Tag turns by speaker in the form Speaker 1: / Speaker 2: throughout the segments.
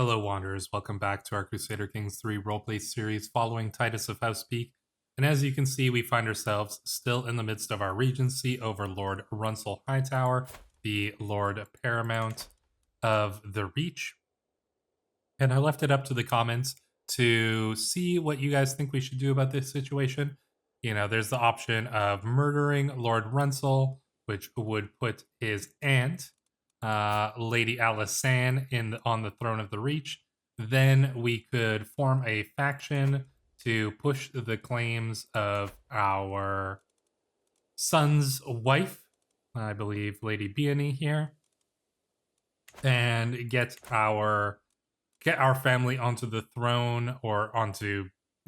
Speaker 1: Hello, Wanderers. Welcome back to our Crusader Kings 3 roleplay series following Titus of House Peake. And as you can see, we find ourselves still in the midst of our Regency over Lord Runsel Hightower, the Lord Paramount of the Reach. And I left it up to the comments to see what you guys think we should do about this situation. You know, there's the option of murdering Lord Runsel, which would put his aunt, Lady Alisanne, on the throne of the Reach. Then we could form a faction to push the claims of our son's wife, I believe Lady Beanie here, and get our family onto the throne or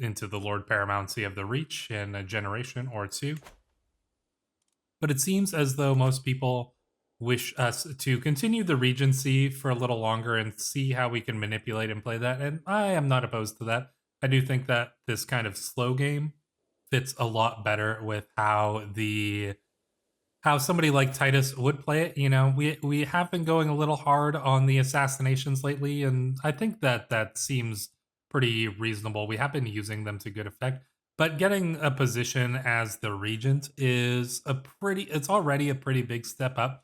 Speaker 1: into the Lord Paramountcy of the Reach in a generation or two. But it seems as though most people wish us to continue the Regency for a little longer and see how we can manipulate and play that. And I am not opposed to that. I do think that this kind of slow game fits a lot better with how somebody like Titus would play it. You know, we have been going a little hard on the assassinations lately, and I think that seems pretty reasonable. We have been using them to good effect. But getting a position as the regent is it's already a pretty big step up.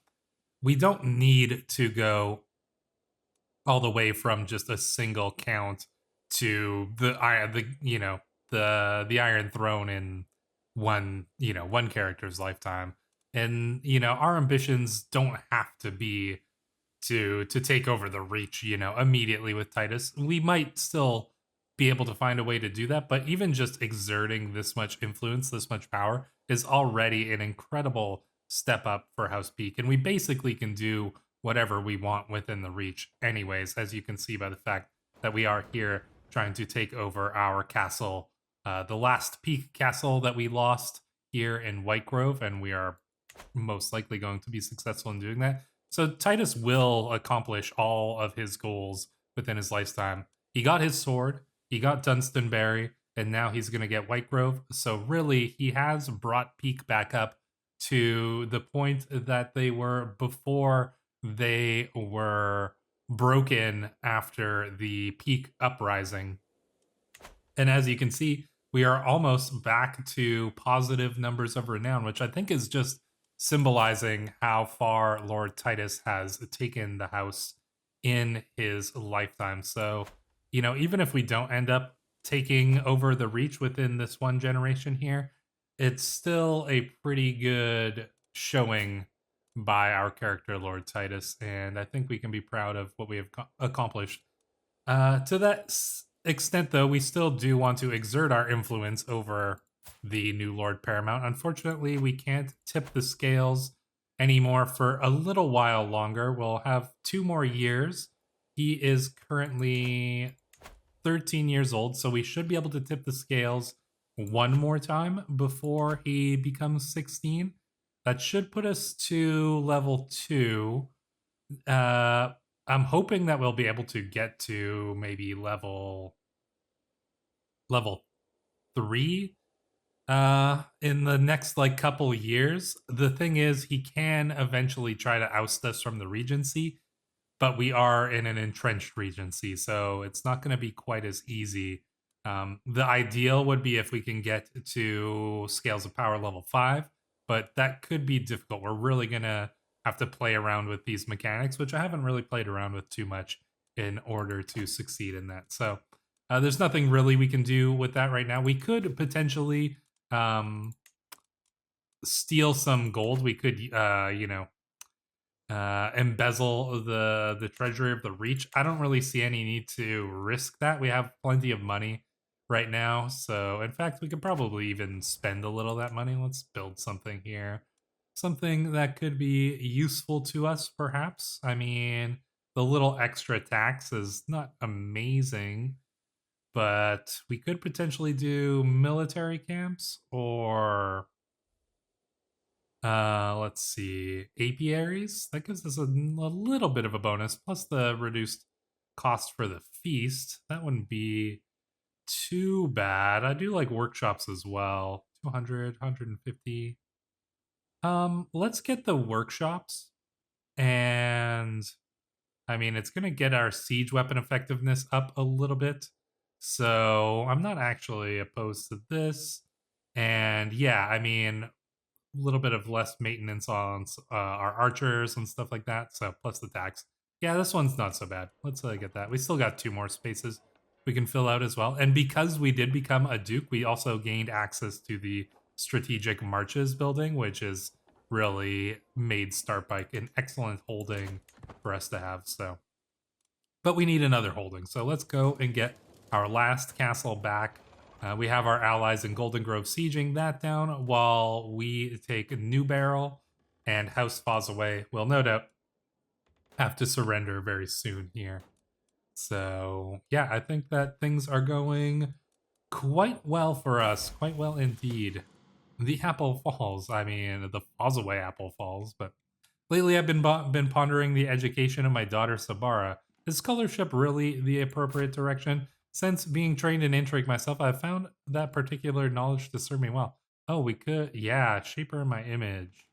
Speaker 1: We don't need to go all the way from just a single count to the Iron Throne in one character's lifetime. And our ambitions don't have to be to take over the Reach, immediately with Titus. We might still be able to find a way to do that, but even just exerting this much influence, this much power is already an incredible step up for House Peake, and we basically can do whatever we want within the Reach anyways, as you can see by the fact that we are here trying to take over our castle, the last Peake castle that we lost here in White Grove, and we are most likely going to be successful in doing that. So Titus will accomplish all of his goals within his lifetime. He got his sword, he got Dunstanbury, and now he's going to get White Grove. So really, he has brought Peake back up to the point that they were before they were broken after the Peake uprising. And as you can see, we are almost back to positive numbers of renown, which I think is just symbolizing how far Lord Titus has taken the house in his lifetime. So, even if we don't end up taking over the Reach within this one generation here, it's still a pretty good showing by our character, Lord Titus, and I think we can be proud of what we have accomplished. To that extent, though, we still do want to exert our influence over the new Lord Paramount. Unfortunately, we can't tip the scales anymore for a little while longer. We'll have 2 more years. He is currently 13 years old, so we should be able to tip the scales one more time before he becomes 16. That should put us to level 2. I'm hoping that we'll be able to get to maybe level 3 in the next couple years. The thing is, he can eventually try to oust us from the Regency, but we are in an entrenched Regency, so it's not going to be quite as easy. The ideal would be if we can get to Scales of Power level 5, but that could be difficult. We're really going to have to play around with these mechanics, which I haven't really played around with too much in order to succeed in that. So there's nothing really we can do with that right now. We could potentially steal some gold. We could, embezzle the treasury of the Reach. I don't really see any need to risk that. We have plenty of money right now, so in fact we could probably even spend a little of that money. Let's build something here, something that could be useful to us, perhaps. I mean, the little extra tax is not amazing, but we could potentially do military camps, or let's see, apiaries. That gives us a little bit of a bonus, plus the reduced cost for the feast. That wouldn't be too bad. I do like workshops as well. 200, 150. Let's get the workshops, and I mean, it's going to get our siege weapon effectiveness up a little bit. So I'm not actually opposed to this. And yeah, I mean, a little bit of less maintenance on our archers and stuff like that. So plus the tax. Yeah, this one's not so bad. Let's get that. We still got 2 more spaces we can fill out as well. And because we did become a duke, we also gained access to the strategic marches building, which is really made Startbike an excellent holding for us to have. So, but we need another holding. So let's go and get our last castle back. We have our allies in Golden Grove sieging that down while we take New Barrel and House Foz away. We'll no doubt have to surrender very soon here. So yeah, I think that things are going quite well for us. Quite well indeed. The apple falls. I mean, the Fozaway apple falls, but lately I've been pondering the education of my daughter Sabara. Is scholarship really the appropriate direction? Since being trained in Intrigue myself, I've found that particular knowledge to serve me well. Oh, we could, yeah, shape her in my image.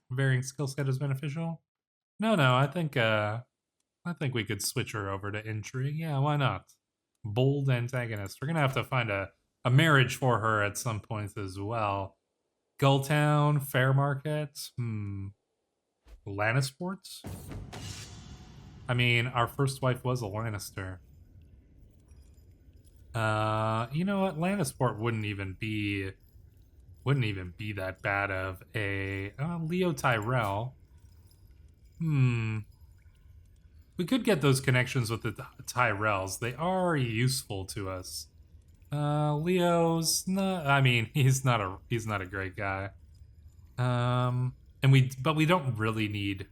Speaker 1: Varying skill set is beneficial? No, I think we could switch her over to Intrigue. Yeah, why not? Bold antagonist. We're gonna have to find a marriage for her at some point as well. Gulltown, Fair Market, Lannisport? I mean, our first wife was a Lannister. You know what? Lannisport wouldn't even be that bad of a Leo Tyrell. We could get those connections with the Tyrells. They are useful to us. Leo's not. I mean, he's not a great guy. But we don't really need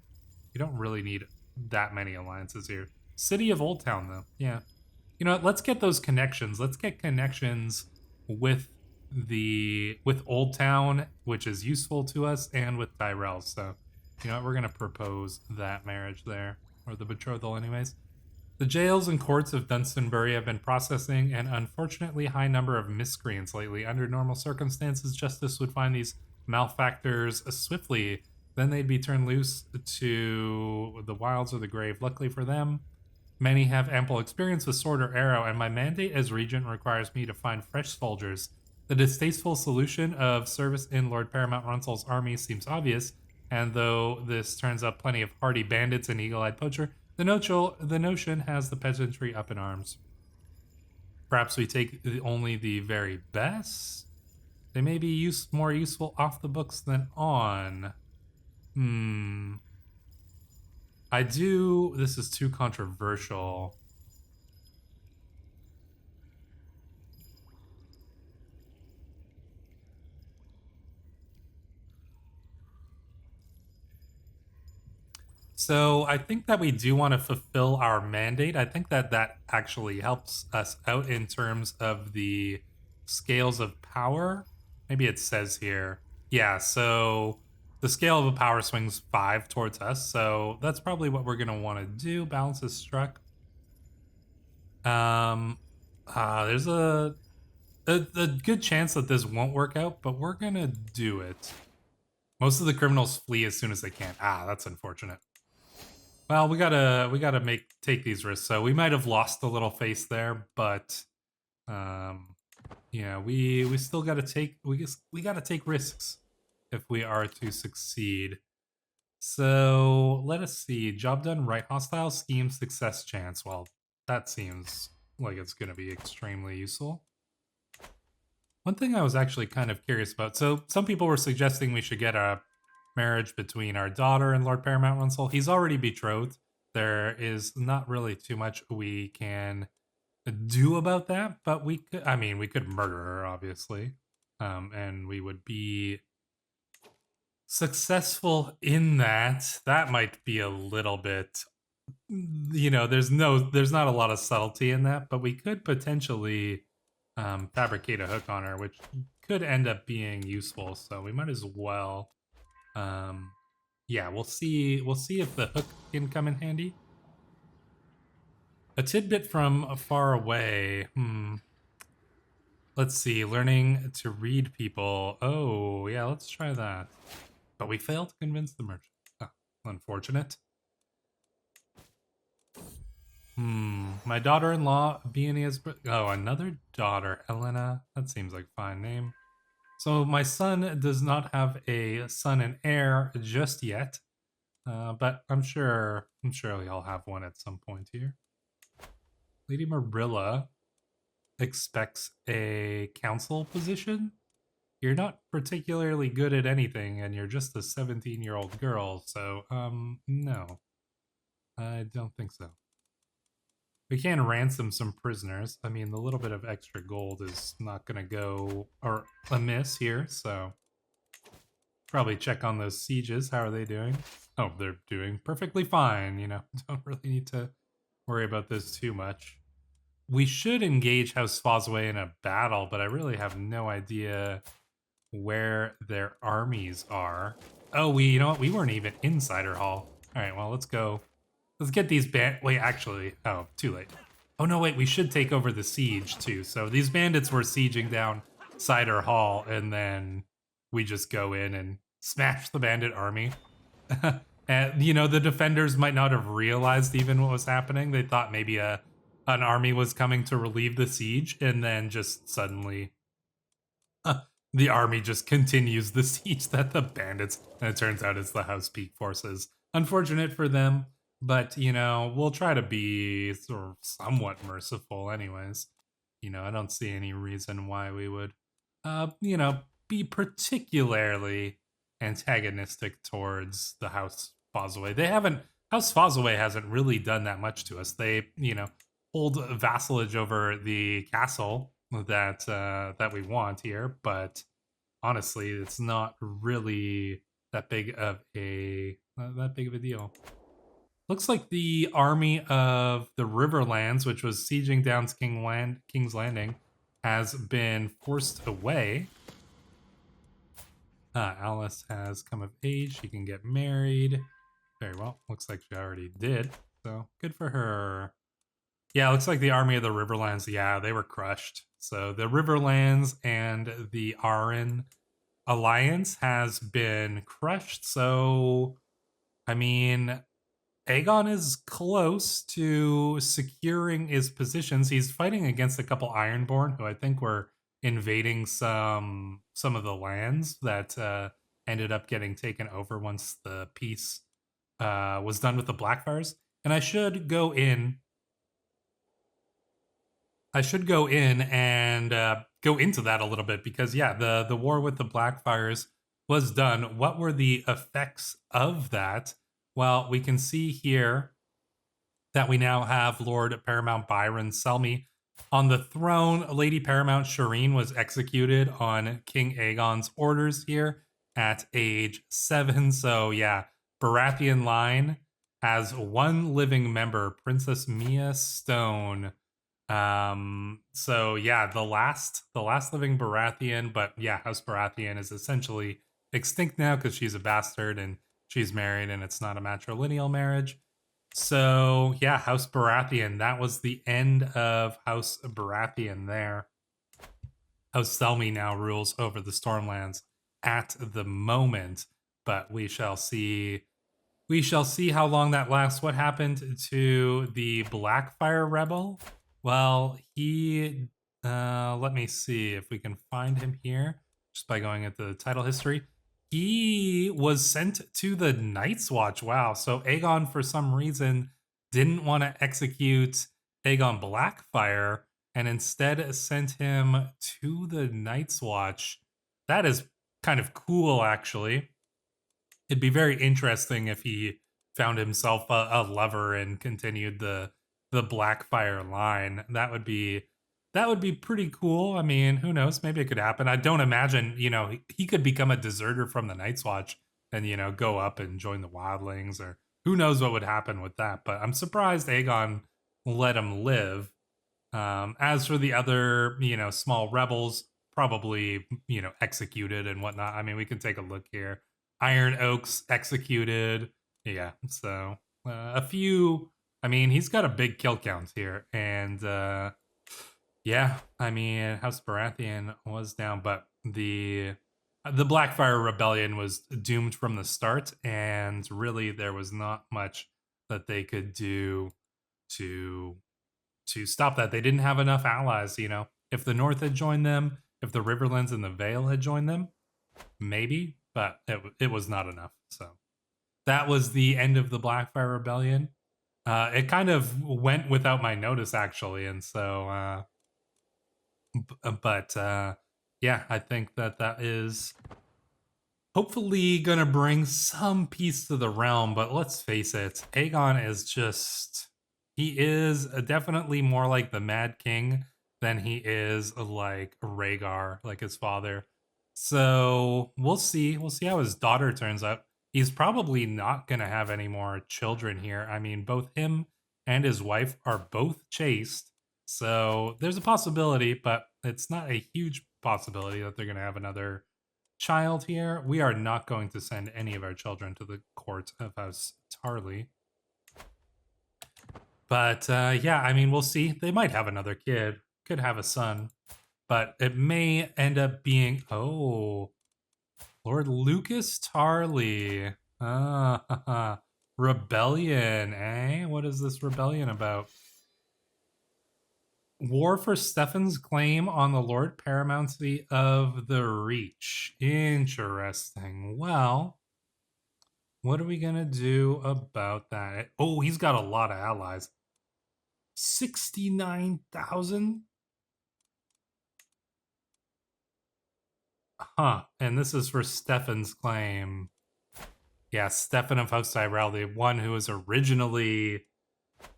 Speaker 1: that many alliances here. City of Old Town, though. Yeah. You know what? Let's get those connections. Let's get connections with Old Town, which is useful to us, and with Tyrell. So, you know what? We're gonna propose that marriage there, or the betrothal, anyways. The jails and courts of Dunstanbury have been processing an unfortunately high number of miscreants lately. Under normal circumstances, justice would find these malefactors swiftly. Then they'd be turned loose to the wilds of the grave. Luckily for them, many have ample experience with sword or arrow, and my mandate as regent requires me to find fresh soldiers. The distasteful solution of service in Lord Paramount Runsel's army seems obvious, and though this turns up plenty of hardy bandits and eagle-eyed poacher, the notion has the peasantry up in arms. Perhaps we take only the very best? They may be more useful off the books than on. This is too controversial. So I think that we do want to fulfill our mandate. I think that actually helps us out in terms of the scales of power. Maybe it says here. Yeah, so the scale of a power swings 5 towards us. So that's probably what we're going to want to do. Balance is struck. There's a good chance that this won't work out, but we're going to do it. Most of the criminals flee as soon as they can. That's unfortunate. Well, we gotta take these risks. So we might have lost a little face there, but yeah, we still gotta take we gotta take risks if we are to succeed. So let us see. Job done right. Hostile scheme success chance. Well, that seems like it's gonna be extremely useful. One thing I was actually kind of curious about. So some people were suggesting we should get a marriage between our daughter and Lord Paramount Runsel. He's already betrothed. There is not really too much we can do about that, but we could murder her, obviously. And we would be successful in that. That might be a little bit, there's not a lot of subtlety in that, but we could potentially fabricate a hook on her, which could end up being useful. So we might as well. Yeah, we'll see if the hook can come in handy. A tidbit from far away. Let's see. Learning to read people. Oh, yeah, let's try that. But we failed to convince the merchant. Unfortunate. My daughter-in-law, Viennese. Oh, another daughter, Elena. That seems like a fine name. So my son does not have a son and heir just yet, but I'm sure he'll have one at some point here. Lady Marilla expects a council position. You're not particularly good at anything, and you're just a 17-year-old girl, so, no. I don't think so. We can ransom some prisoners. I mean, the little bit of extra gold is not gonna go or amiss here, so probably check on those sieges. How are they doing? Oh, they're doing perfectly fine, you know. Don't really need to worry about this too much. We should engage House Fosway in a battle, but I really have no idea where their armies are. Oh, you know what? We weren't even in Cider Hall. All right, well, let's go. Let's get these wait, actually, oh, too late. Oh no, wait, we should take over the siege too. So these bandits were sieging down Cider Hall, and then we just go in and smash the bandit army. And, you know, the defenders might not have realized even what was happening. They thought maybe an army was coming to relieve the siege, and then just suddenly the army just continues the siege that the bandits, and it turns out it's the House Peake forces. Unfortunate for them, but, you know, we'll try to be sort of somewhat merciful anyways. You know, I don't see any reason why we would, you know, be particularly antagonistic towards the House Fosway. House Fosway hasn't really done that much to us. They, you know, hold vassalage over the castle that we want here, but honestly, it's not really that big of a deal. Looks like the army of the Riverlands, which was sieging down King's Landing, has been forced away. Alice has come of age. She can get married. Very well. Looks like she already did. So good for her. Yeah, looks like the army of the Riverlands, yeah, they were crushed. So the Riverlands and the Aran alliance has been crushed. So, I mean, Aegon is close to securing his positions. He's fighting against a couple Ironborn who I think were invading some of the lands that ended up getting taken over once the peace was done with the Blackfires. And I should go in and go into that a little bit because, yeah, the war with the Blackfires was done. What were the effects of that? Well, we can see here that we now have Lord Paramount Byron Selmy on the throne. Lady Paramount Shireen was executed on King Aegon's orders here at age 7. So, yeah, Baratheon line has one living member, Princess Mia Stone. So yeah, the last living Baratheon, but yeah, House Baratheon is essentially extinct now because she's a bastard and she's married and it's not a matrilineal marriage. So yeah, House Baratheon, that was the end of House Baratheon there. House Selmy now rules over the Stormlands at the moment, but we shall see how long that lasts. What happened to the Blackfire Rebel? Well, he, let me see if we can find him here just by going into the title history. He was sent to the Night's Watch. Wow. So Aegon, for some reason, didn't want to execute Aegon Blackfire and instead sent him to the Night's Watch. That is kind of cool, actually. It'd be very interesting if he found himself a lover and continued the Blackfire line. That would be pretty cool. I mean, who knows? Maybe it could happen. I don't imagine, you know, he could become a deserter from the Night's Watch and, you know, go up and join the Wildlings, or who knows what would happen with that. But I'm surprised Aegon let him live. As for the other, you know, small rebels, probably, you know, executed and whatnot. I mean, we can take a look here. Iron Oaks executed. Yeah, so a few. I mean, he's got a big kill count here, and yeah, I mean, House Baratheon was down, but the Blackfire Rebellion was doomed from the start, and really there was not much that they could do to to stop that. They didn't have enough allies, you know. If the North had joined them, if the Riverlands and the Vale had joined them, maybe, but it was not enough. So that was the end of the Blackfire Rebellion. It kind of went without my notice, actually, and so, yeah, I think that is hopefully gonna bring some peace to the realm. But let's face it, Aegon is just, he is definitely more like the Mad King than he is like Rhaegar, like his father. So we'll see. We'll see how his daughter turns out. He's probably not gonna have any more children here. I mean, both him and his wife are both chaste. So there's a possibility, but it's not a huge possibility that they're gonna have another child here. We are not going to send any of our children to the court of House Tarly. But yeah, I mean, we'll see. They might have another kid, could have a son, but it may end up being, oh, Lord Lucas Tarly. Rebellion, eh? What is this rebellion about? War for Stefan's claim on the Lord Paramountcy of the Reach. Interesting. Well, what are we going to do about that? Oh, he's got a lot of allies. 69,000? Huh. And this is for Stefan's claim. Yeah, Stefan of House Tyrell, the one who was originally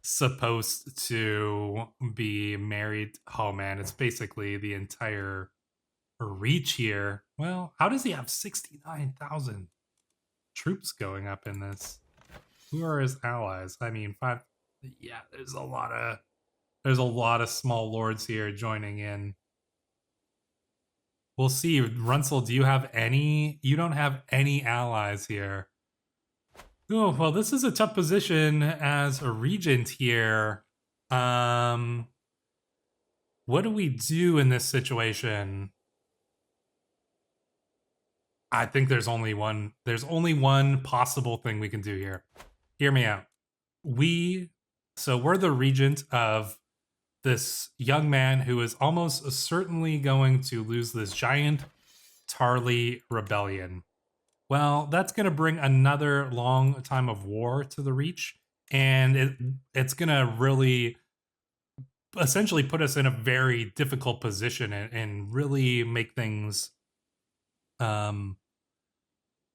Speaker 1: supposed to be married. Oh man, it's basically the entire Reach here. Well, how does he have 69,000 troops going up in this? Who are his allies? I mean, five. Yeah, there's a lot of small lords here joining in. We'll see. Runsel, do you have any? You don't have any allies here. Oh, well, this is a tough position as a regent here. What do we do in this situation? I think there's only one possible thing we can do here. Hear me out. We're the regent of this young man who is almost certainly going to lose this giant Tarly rebellion. Well, that's going to bring another long time of war to the Reach, and it's going to really essentially put us in a very difficult position and really make things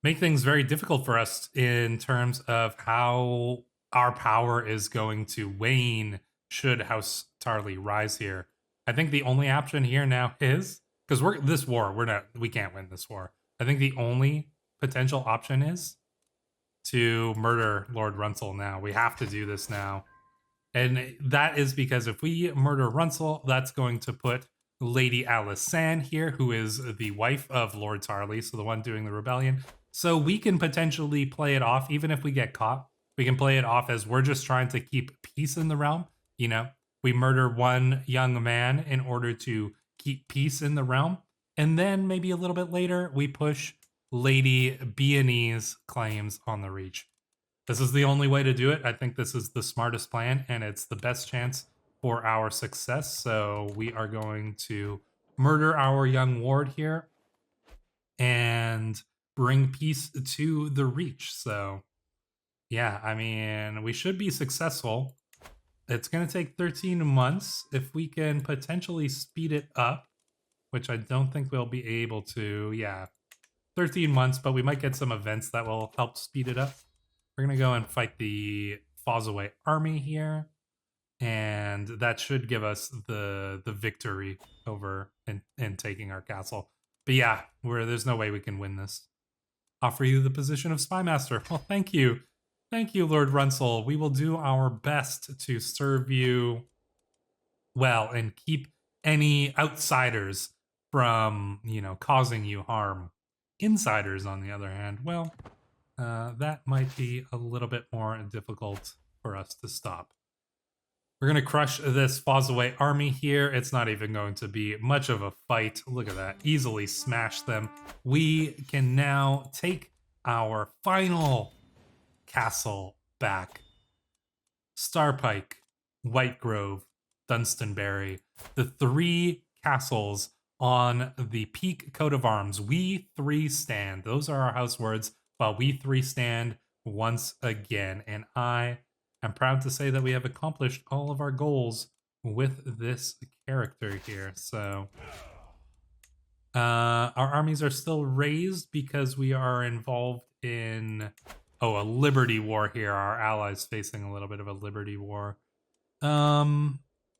Speaker 1: very difficult for us in terms of how our power is going to wane should House Tarly rise here. I think the only option here now is, because we can't win this war. I think the only potential option is to murder Lord Runsel now. We have to do this now. And that is because if we murder Runsel, that's going to put Lady Alysanne here, who is the wife of Lord Tarly, so the one doing the rebellion. So we can potentially play it off, even if we get caught. We can play it off as we're just trying to keep peace in the realm. You know, we murder one young man in order to keep peace in the realm. And then maybe a little bit later, we push Lady Beanie's claims on the Reach. This is the only way to do it. I think this is the smartest plan, and it's the best chance for our success. So we are going to murder our young ward here and bring peace to the Reach. So yeah, I mean, we should be successful. It's going to take 13 months. If we can potentially speed it up, which I don't think we'll be able to. Yeah, 13 months, but we might get some events that will help speed it up. We're going to go and fight the Fawzaway army here, and that should give us the victory over and taking our castle. But yeah, there's no way we can win this. Offer you the position of Spymaster. Well, thank you. Thank you, Lord Runsel. We will do our best to serve you well and keep any outsiders from, causing you harm. Insiders, on the other hand, well, that might be a little bit more difficult for us to stop. We're going to crush this Fawzaway army here. It's not even going to be much of a fight. Look at that. Easily smash them. We can now take our final castle back. Starpike, White Grove, Dunstanbury, the 3 castles on the Peake coat of arms. We 3 stand. Those are our house words, while we 3 stand once again. And I am proud to say that we have accomplished all of our goals with this character here. So our armies are still raised because we are involved in a liberty war here. Our allies facing a little bit of a liberty war.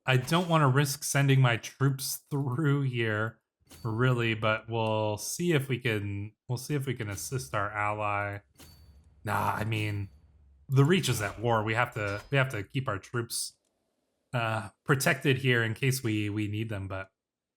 Speaker 1: I don't want to risk sending my troops through here, really, but we'll see if we can assist our ally. Nah, I mean, the Reach is at war. We have to keep our troops protected here in case we need them. But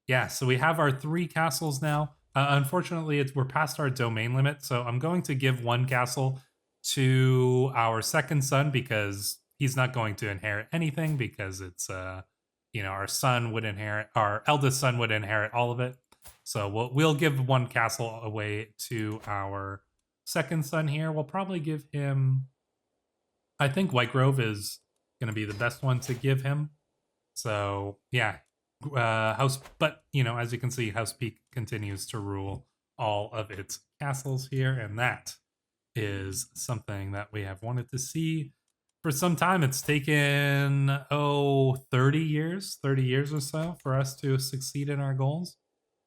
Speaker 1: yeah, so we have our 3 castles now. Unfortunately, we're past our domain limit, so I'm going to give 1 castle to our second son because he's not going to inherit anything because it's our son would inherit, our eldest son would inherit all of it. So we'll give 1 castle away to our second son here. We'll probably give him, I think Whitegrove is going to be the best one to give him. So yeah, but as you can see, House Peake continues to rule all of its castles here, and that is something that we have wanted to see for some time. It's taken 30 years or so for us to succeed in our goals,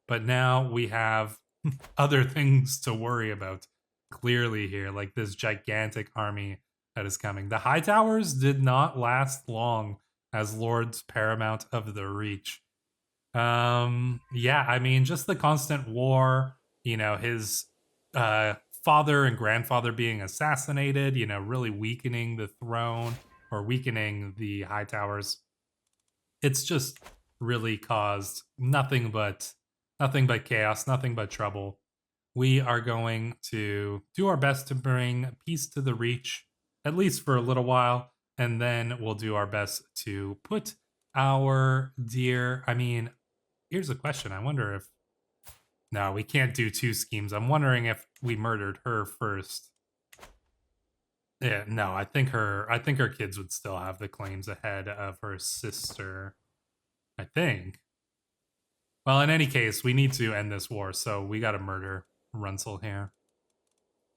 Speaker 1: but now we have other things to worry about clearly here, like this gigantic army that is coming. The Hightowers did not last long as Lords Paramount of the Reach. Yeah, I mean, just the constant war, his father and grandfather being assassinated, really weakening the throne or weakening the Hightowers. It's just really caused nothing but chaos, nothing but trouble. We are going to do our best to bring peace to the Reach, at least for a little while, and then we'll do our best to put our dear, I mean, here's a question. I wonder if, no, we can't do 2 schemes. I'm wondering if we murdered her first. Yeah, no, I think her kids would still have the claims ahead of her sister, I think. Well, in any case, we need to end this war, so we got to murder Runsel here.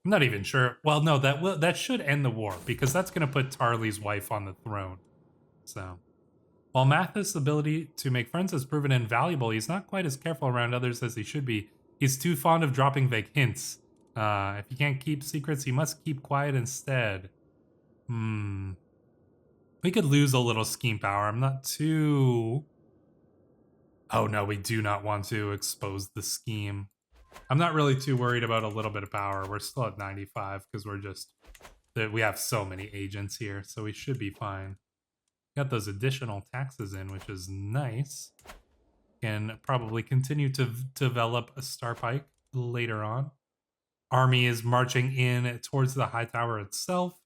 Speaker 1: I'm not even sure. Well, no, that should end the war because that's going to put Tarly's wife on the throne. So, while Mathis' ability to make friends has proven invaluable, he's not quite as careful around others as he should be. He's too fond of dropping vague hints. If he can't keep secrets, he must keep quiet instead. We could lose a little scheme power. I'm not too... Oh no, we do not want to expose the scheme. I'm not really too worried about a little bit of power. We're still at 95 because we have so many agents here, so we should be fine. Got those additional taxes in, which is nice. Can probably continue to develop a Star Pike later on. Army is marching in towards the High Tower itself,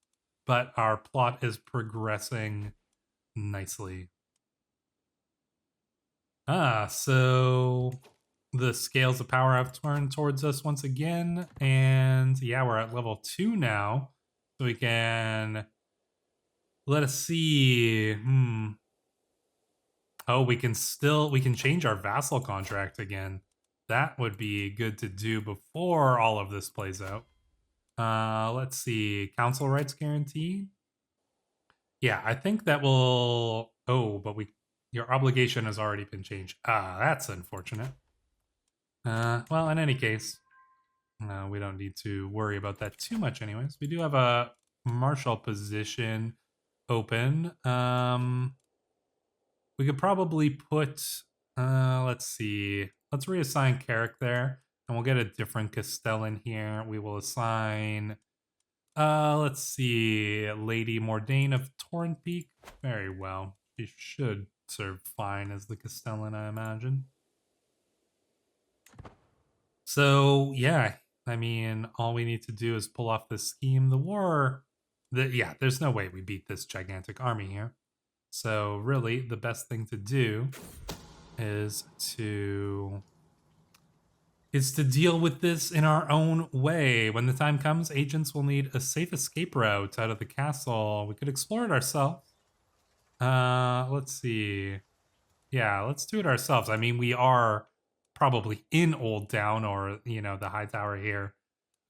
Speaker 1: but our plot is progressing nicely. So the scales of power have turned towards us once again, and yeah, we're at level 2 now, so we can... Let us see. Oh, we can change our vassal contract again. That would be good to do before all of this plays out. Let's see. Council rights guarantee. Yeah, I think that will... Oh, but your obligation has already been changed. That's unfortunate. Well, in any case, we don't need to worry about that too much anyways. We do have a marshal position open. We could probably put, let's see, let's reassign Carrick there, and we'll get a different Castellan here. We will assign, let's see, Lady Mordain of Torrent Peak. Very well. She should serve fine as the Castellan, I imagine. So, yeah, I mean, all we need to do is pull off this scheme. The war... yeah, there's no way we beat this gigantic army here. So really, the best thing to do is to deal with this in our own way. When the time comes, agents will need a safe escape route out of the castle. We could explore it ourselves. Let's see. Yeah, let's do it ourselves. I mean, we are probably in Old Town or, the High Tower here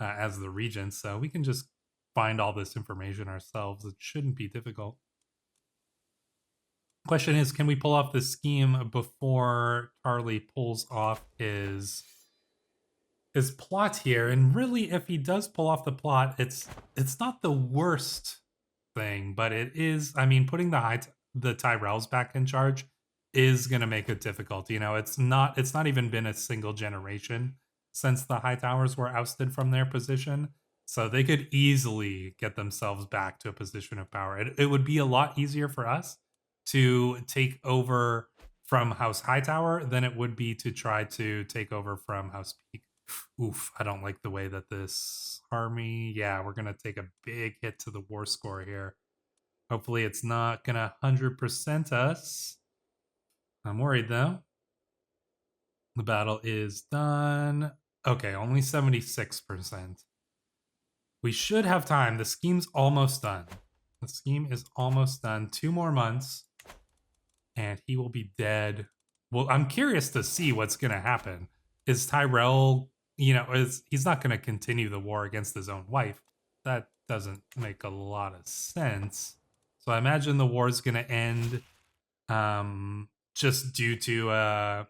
Speaker 1: as the regent, so we can just find all this information ourselves. It shouldn't be difficult. Question is, can we pull off this scheme before Charlie pulls off his plot here? And really, if he does pull off the plot, it's not the worst thing, but it is. I mean, putting the Tyrells back in charge is going to make it difficult. It's not even been a single generation since the High Towers were ousted from their position, so they could easily get themselves back to a position of power. It would be a lot easier for us to take over from House Hightower than it would be to try to take over from House Peake. Oof, I don't like the way that this army, yeah, we're going to take a big hit to the war score here. Hopefully it's not going to 100% us. I'm worried though. The battle is done. Okay, only 76%. We should have time. The scheme's almost done. The scheme is almost done. 2 more months and he will be dead. Well, I'm curious to see what's going to happen. Is Tyrell, he's not going to continue the war against his own wife. That doesn't make a lot of sense. So I imagine the war is going to end just due to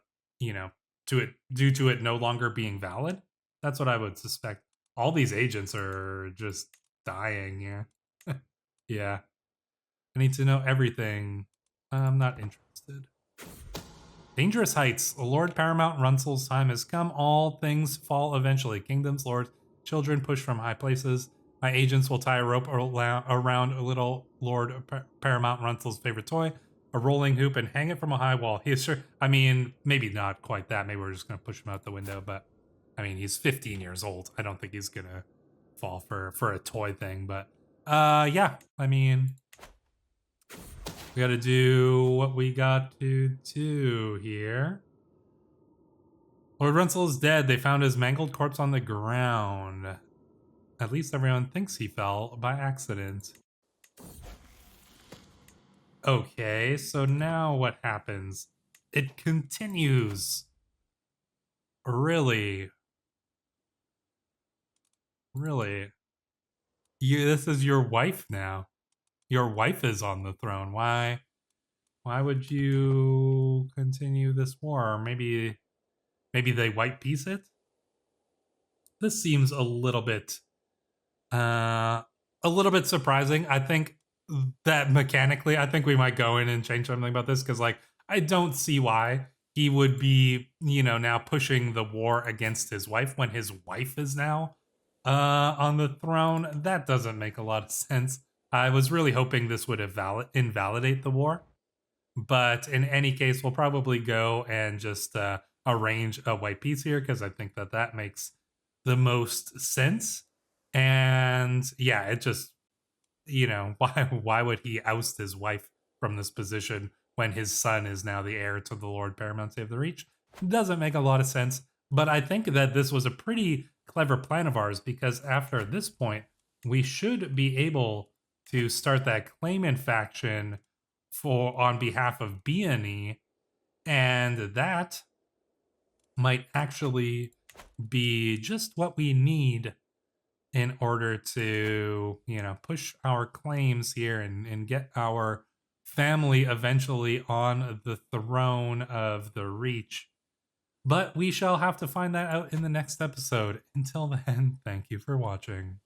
Speaker 1: due to it no longer being valid. That's what I would suspect. All these agents are just dying here. Yeah. I need to know everything. I'm not interested. Dangerous Heights. Lord Paramount Runsel's time has come. All things fall eventually. Kingdoms, lords, children push from high places. My agents will tie a rope around a little Lord Paramount Runsel's favorite toy, a rolling hoop, and hang it from a high wall. He is sure. I mean, maybe not quite that. Maybe we're just going to push him out the window. But, I mean, he's 15 years old. I don't think he's going to fall for a toy thing. But, yeah. I mean, we got to do what we got to do here. Lord Runsel is dead. They found his mangled corpse on the ground. At least everyone thinks he fell by accident. Okay, so now what happens? It continues. Really? Really? This is your wife now. Your wife is on the throne. Why would you continue this war? Maybe they white peace it? This seems a little bit surprising. I think that mechanically, I think we might go in and change something about this because, like, I don't see why he would be, now pushing the war against his wife when his wife is now on the throne. That doesn't make a lot of sense. I was really hoping this would invalidate the war. But in any case, we'll probably go and just arrange a white peace here because I think that makes the most sense. And yeah, it just, why would he oust his wife from this position when his son is now the heir to the Lord Paramount of the Reach? Doesn't make a lot of sense. But I think that this was a pretty clever plan of ours because after this point, we should be able to start that claimant faction on behalf of BNE, and that might actually be just what we need in order to, push our claims here and get our family eventually on the throne of the Reach. But we shall have to find that out in the next episode. Until then, thank you for watching.